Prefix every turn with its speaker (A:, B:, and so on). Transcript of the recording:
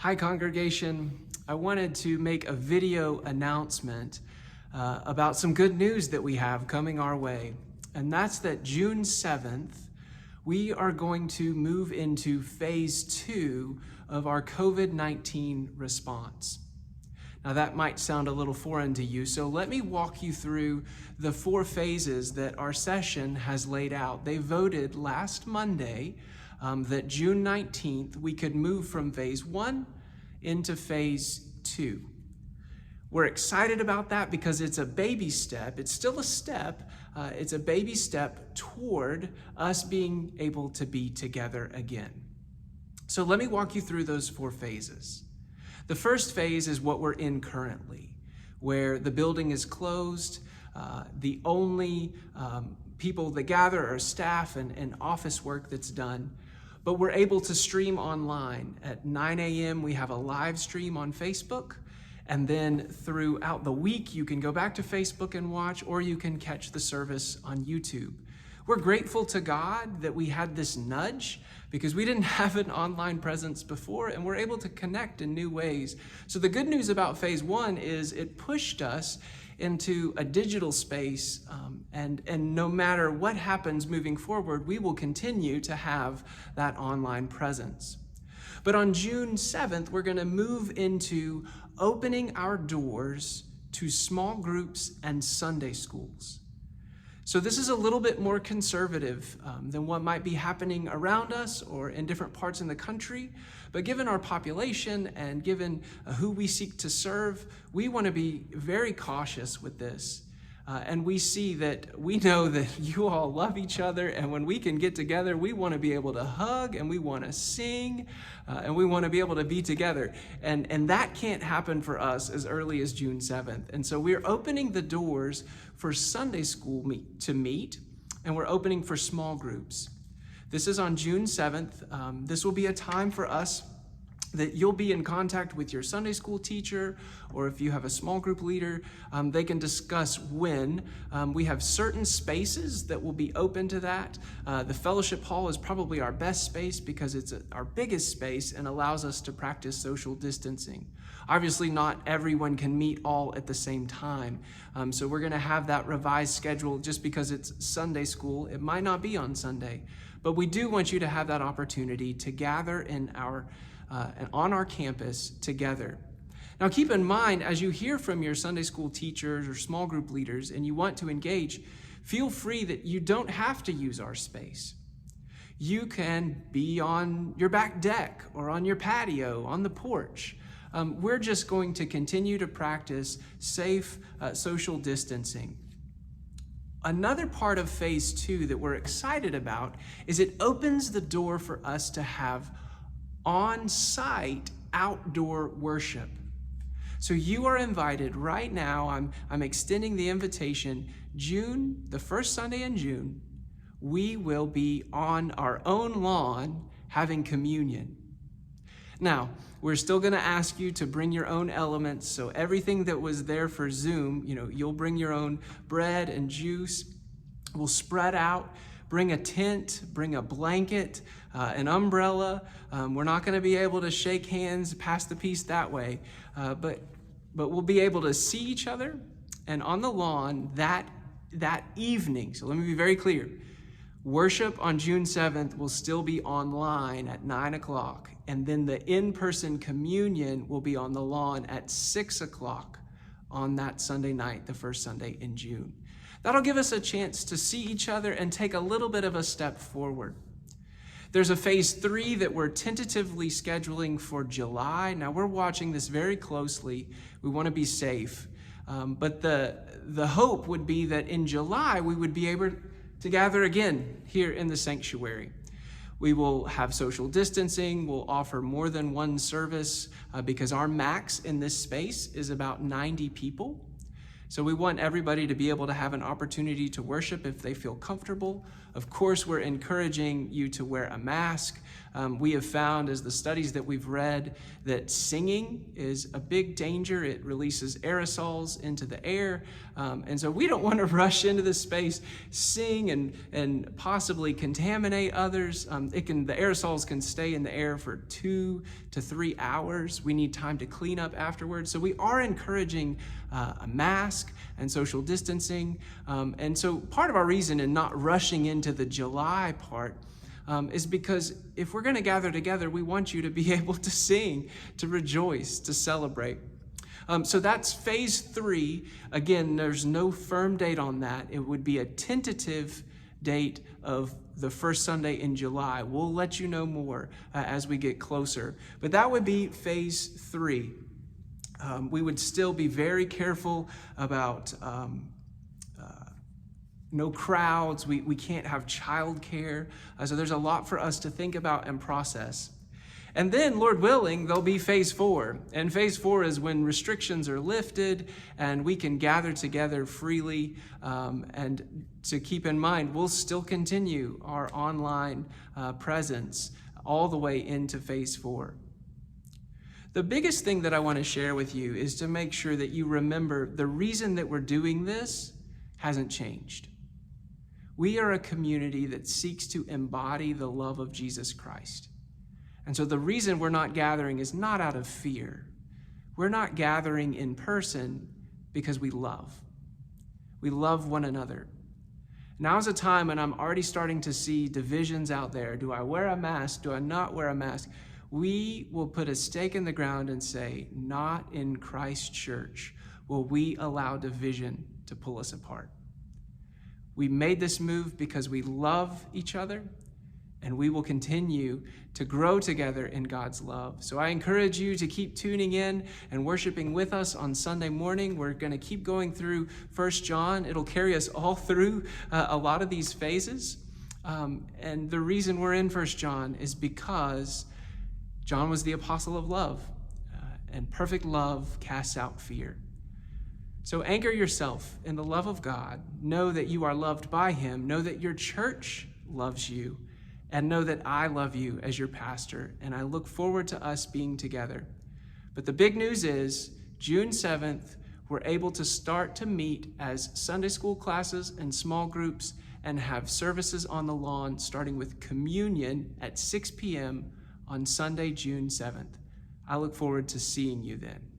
A: Hi, congregation. I wanted to make a video announcement about some good news that we have coming our way. And that's that June 7th, we are going to move into phase 2 of our COVID-19 response. Now that might sound a little foreign to you, so let me walk you through the 4 phases that our session has laid out. They voted last Monday that June 19th, we could move from phase 1 into phase 2. We're excited about that because it's a baby step. It's still a step. It's a baby step toward us being able to be together again. So let me walk you through those 4 phases. The first phase is what we're in currently, where the building is closed. The only people that gather are staff and office work that's done. But we're able to stream online. At 9 a.m. we have a live stream on Facebook. And then throughout the week, you can go back to Facebook and watch, or you can catch the service on YouTube. We're grateful to God that we had this nudge because we didn't have an online presence before, and we're able to connect in new ways. So the good news about phase 1 is it pushed us into a digital space, and no matter what happens moving forward, we will continue to have that online presence. But on June 7th, we're going to move into opening our doors to small groups and Sunday schools. So this is a little bit more conservative than what might be happening around us or in different parts in the country. But given our population and given who we seek to serve, we want to be very cautious with this. And we know that you all love each other, and when we can get together, we want to be able to hug, and we want to sing, and we want to be able to be together. And that can't happen for us as early as June 7th. And so we're opening the doors for Sunday school to meet, and we're opening for small groups. This is on June 7th. This will be a time for us that you'll be in contact with your Sunday school teacher, or if you have a small group leader, they can discuss when. We have certain spaces that will be open to that. The fellowship hall is probably our best space because it's our biggest space and allows us to practice social distancing. Obviously, not everyone can meet all at the same time. So we're going to have that revised schedule just because it's Sunday school. It might not be on Sunday, but we do want you to have that opportunity to gather on our campus together. Now keep in mind, as you hear from your Sunday school teachers or small group leaders and you want to engage, feel free that you don't have to use our space. You can be on your back deck or on your patio, on the porch. We're just going to continue to practice safe social distancing. Another part of phase 2 that we're excited about is it opens the door for us to have on-site outdoor worship. So you are invited right now. I'm extending the invitation. June, the first Sunday in June, we will be on our own lawn having communion. Now, we're still going to ask you to bring your own elements. So everything that was there for Zoom, you'll bring your own bread and juice. We'll spread out. Bring a tent, bring a blanket, an umbrella. We're not going to be able to shake hands, pass the peace that way, but we'll be able to see each other. And on the lawn that evening, so let me be very clear, worship on June 7th will still be online at 9 o'clock, and then the in-person communion will be on the lawn at 6 o'clock on that Sunday night, the first Sunday in June. That'll give us a chance to see each other and take a little bit of a step forward. There's a phase 3 that we're tentatively scheduling for July. Now we're watching this very closely. We want to be safe. But the hope would be that in July we would be able to gather again here in the sanctuary. We will have social distancing. We'll offer more than one service because our max in this space is about 90 people. So we want everybody to be able to have an opportunity to worship if they feel comfortable, Of course, we're encouraging you to wear a mask. We have found, as the studies that we've read, that singing is a big danger. It releases aerosols into the air. And so we don't want to rush into this space, sing, and possibly contaminate others. The aerosols can stay in the air for 2 to 3 hours. We need time to clean up afterwards. So we are encouraging a mask and social distancing. And so part of our reason in not rushing into the July part is because if we're going to gather together, we want you to be able to sing, to rejoice, to celebrate. So that's phase 3. Again, there's no firm date on that. It would be a tentative date of the first Sunday in July. We'll let you know more as we get closer. But that would be phase 3. We would still be very careful about no crowds. We can't have childcare. So there's a lot for us to think about and process. And then, Lord willing, there'll be phase 4. And phase 4 is when restrictions are lifted and we can gather together freely. And to keep in mind, we'll still continue our online presence all the way into phase 4. The biggest thing that I want to share with you is to make sure that you remember the reason that we're doing this hasn't changed. We are a community that seeks to embody the love of Jesus Christ. And so the reason we're not gathering is not out of fear. We're not gathering in person because we love. We love one another. Now's a time when I'm already starting to see divisions out there. Do I wear a mask? Do I not wear a mask? We will put a stake in the ground and say, not in Christ's church will we allow division to pull us apart. We made this move because we love each other, and we will continue to grow together in God's love. So I encourage you to keep tuning in and worshiping with us on Sunday morning. We're going to keep going through 1 John. It'll carry us all through a lot of these phases. And the reason we're in 1 John is because John was the apostle of love, and perfect love casts out fear. So anchor yourself in the love of God. Know that you are loved by him. Know that your church loves you. And know that I love you as your pastor. And I look forward to us being together. But the big news is, June 7th, we're able to start to meet as Sunday school classes and small groups and have services on the lawn, starting with communion at 6 p.m. on Sunday, June 7th. I look forward to seeing you then.